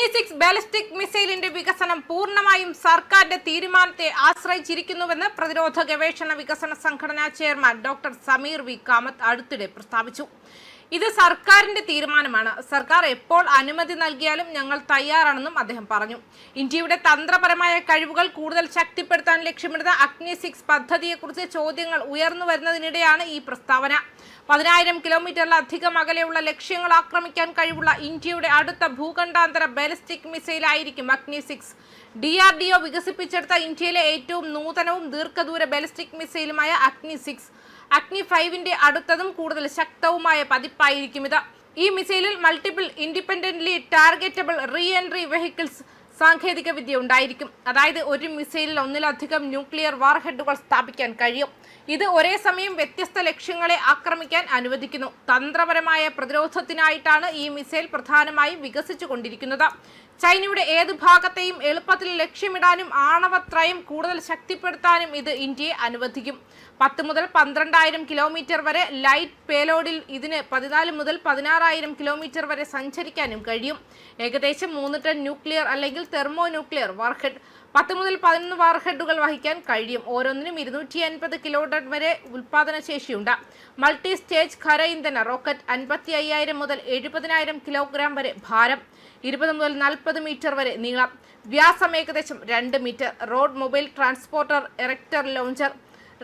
അഗ്നി-6 ballistic മിസൈലിന്റെ വികസനം പൂർണ്ണമായും സർക്കാരിന്റെ തീരുമാനത്തെ ആശ്രയിച്ചിരിക്കുന്നുവെന്ന് പ്രതിരോധ ഗവേഷണ വികസന സംഘടനാ ചെയർമാൻ ഡോക്ടർ സമീർ വി കാമത്ത് അടുത്തിടെ പ്രസ്താവിച്ചു. ഇത് സർക്കാരിന്റെ തീരുമാനമാണ്. സർക്കാർ എപ്പോൾ അനുമതി നൽകിയാലും ഞങ്ങൾ തയ്യാറാണെന്നും അദ്ദേഹം പറഞ്ഞു. ഇന്ത്യയുടെ തന്ത്രപരമായ കഴിവുകൾ കൂടുതൽ ശക്തിപ്പെടുത്താൻ ലക്ഷ്യമിടുന്ന അഗ്നി-6 പദ്ധതിയെക്കുറിച്ച് ചോദ്യങ്ങൾ ഉയർന്നു വരുന്നതിനിടെയാണ് ഈ പ്രസ്താവന. 10,000 കിലോമീറ്ററിലധികം അകലെയുള്ള ലക്ഷ്യങ്ങൾ ആക്രമിക്കാൻ കഴിവുള്ള ഇന്ത്യയുടെ അടുത്ത ഭൂഖണ്ഡാന്തര ബാലിസ്റ്റിക് മിസൈലായിരിക്കും അഗ്നി-6. DRDO വികസിപ്പിച്ചെടുത്ത ഇന്ത്യയിലെ ഏറ്റവും നൂതനവും ദീർഘദൂര ബാലിസ്റ്റിക് മിസൈലുമായ അഗ്നി-6 അഗ്നി-5ന്റെ അടുത്തതും കൂടുതൽ ശക്തവുമായ പതിപ്പായിരിക്കും ഇത്. ഈ മിസൈലിൽ multiple independently targetable re entry vehicles സാങ്കേതിക വിദ്യ ഉണ്ടായിരിക്കും. അതായത് ഒരു മിസൈലിൽ ഒന്നിലധികം ന്യൂക്ലിയർ വാർഹെഡുകൾ സ്ഥാപിക്കാൻ കഴിയും. ഇത് ഒരേ സമയം വ്യത്യസ്ത ലക്ഷ്യങ്ങളെ ആക്രമിക്കാൻ അനുവദിക്കുന്നു. തന്ത്രപരമായ പ്രതിരോധത്തിനായിട്ടാണ് ഈ മിസൈൽ പ്രധാനമായും വികസിച്ചുകൊണ്ടിരിക്കുന്നത്. ചൈനയുടെ ഏത് ഭാഗത്തെയും എളുപ്പത്തിൽ ലക്ഷ്യമിടാനും ആണവത്രയം കൂടുതൽ ശക്തിപ്പെടുത്താനും ഇത് ഇന്ത്യയെ അനുവദിക്കും. 10 മുതൽ 12,000 കിലോമീറ്റർ വരെ ലൈറ്റ് പേലോഡിൽ ഇതിന് 14 മുതൽ 16,000 കിലോമീറ്റർ വരെ സഞ്ചരിക്കാനും കഴിയും. ഏകദേശം 3 ടൺ ന്യൂക്ലിയർ അല്ലെങ്കിൽ തെർമോ ന്യൂക്ലിയർ വാർഹെഡ് 10 മുതൽ 11 വാർഹെഡുകൾ വഹിക്കാൻ കഴിയും. ഓരോന്നിനും 250 കിലോടൺ വരെ ഉൽപാദന ശേഷിയുണ്ട്. മൾട്ടി സ്റ്റേജ് ഖര ഇന്ധന റോക്കറ്റ് 55,000 മുതൽ 70,000 കിലോഗ്രാം വരെ ഭാരം, 20 മുതൽ 40 മീറ്റർ വരെ നീളം, വ്യാസം ഏകദേശം 2 metre. Road mobile transporter, erector launcher,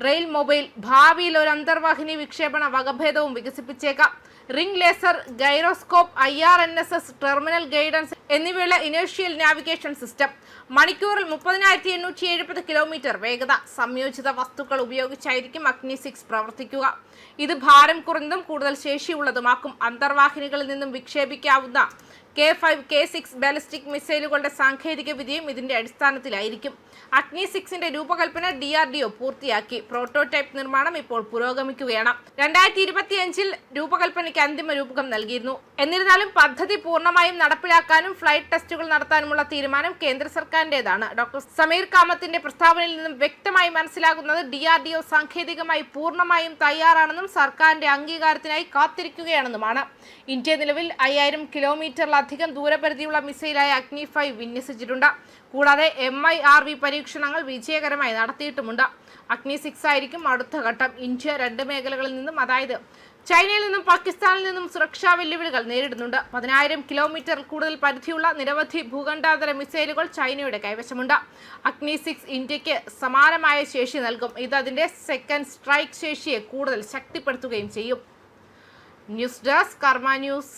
rail mobile. ഭാവിയിൽ ഒരു അന്തർവാഹിനി വിക്ഷേപണ വകഭേദവും വികസിപ്പിച്ചേക്കാം. Ring laser, gyroscope, IRNSS, terminal guidance എന്നിവയുള്ള ഇനേർഷ്യൽ നാവിഗേഷൻ സിസ്റ്റം. മണിക്കൂറിൽ 30,870 കിലോമീറ്റർ വേഗത. സംയോജിത വസ്തുക്കൾ ഉപയോഗിച്ചായിരിക്കും അഗ്നി-6 പ്രവർത്തിക്കുക. ഇത് ഭാരം കുറഞ്ഞതും കൂടുതൽ ശേഷിയുള്ളതുമാക്കും. അന്തർവാഹിനികളിൽ നിന്നും വിക്ഷേപിക്കാവുന്ന K5, K6 ബാലിസ്റ്റിക് മിസൈലുകളുടെ സാങ്കേതിക വിദ്യയും ഇതിന്റെ അടിസ്ഥാനത്തിലായിരിക്കും. അഗ്നി-6ന്റെ രൂപകൽപ്പന DRDO പൂർത്തിയാക്കി. പ്രോട്ടോടൈപ്പ് നിർമ്മാണം ഇപ്പോൾ പുരോഗമിക്കുകയാണ്. 2025-ൽ രൂപകൽപ്പനയ്ക്ക് അന്തിമ രൂപകം നൽകിയിരുന്നു. എന്നിരുന്നാലും പദ്ധതി പൂർണ്ണമായും നടപ്പിലാക്കാനും ഫ്ലൈറ്റ് ടെസ്റ്റുകൾ നടത്താനുമുള്ള തീരുമാനം കേന്ദ്ര സർക്കാരിന്റേതാണ്. ഡോക്ടർ സമീർ കാമത്തിന്റെ പ്രസ്താവനയിൽ നിന്നും വ്യക്തമായി മനസ്സിലാകുന്നത് DRDO സാങ്കേതികമായി പൂർണ്ണമായും തയ്യാറാണെന്നും സർക്കാരിന്റെ അംഗീകാരത്തിനായി കാത്തിരിക്കുകയാണെന്നുമാണ്. ഇന്ത്യ നിലവിൽ 5,000 കിലോമീറ്ററിലധികം ദൂരപരിധിയുള്ള മിസൈലായ അഗ്നി-5 വിന്യസിച്ചിട്ടുണ്ട്. കൂടാതെ MIRV പരീക്ഷണങ്ങൾ വിജയകരമായി നടത്തിയിട്ടുമുണ്ട്. അഗ്നി-6 ആയിരിക്കും അടുത്ത ഘട്ടം. ഇന്ത്യ 2 മേഖലകളിൽ നിന്നും, അതായത് ചൈനയിൽ നിന്നും പാകിസ്ഥാനിൽ നിന്നും സുരക്ഷാ വെല്ലുവിളികൾ നേരിടുന്നുണ്ട്. 10,000 കിലോമീറ്ററിൽ കൂടുതൽ പരിധിയുള്ള നിരവധി ഭൂഖണ്ഡാന്തര മിസൈലുകൾ ചൈനയുടെ കൈവശമുണ്ട്. അഗ്നി-6 ഇന്ത്യക്ക് സമാനമായ ശേഷി നൽകും. ഇത് അതിന്റെ സെക്കൻഡ് സ്ട്രൈക്ക് ശേഷിയെ കൂടുതൽ ശക്തിപ്പെടുത്തുകയും ചെയ്യും. ന്യൂസ് ഡെസ്ക് കർമ്മ ന്യൂസ്.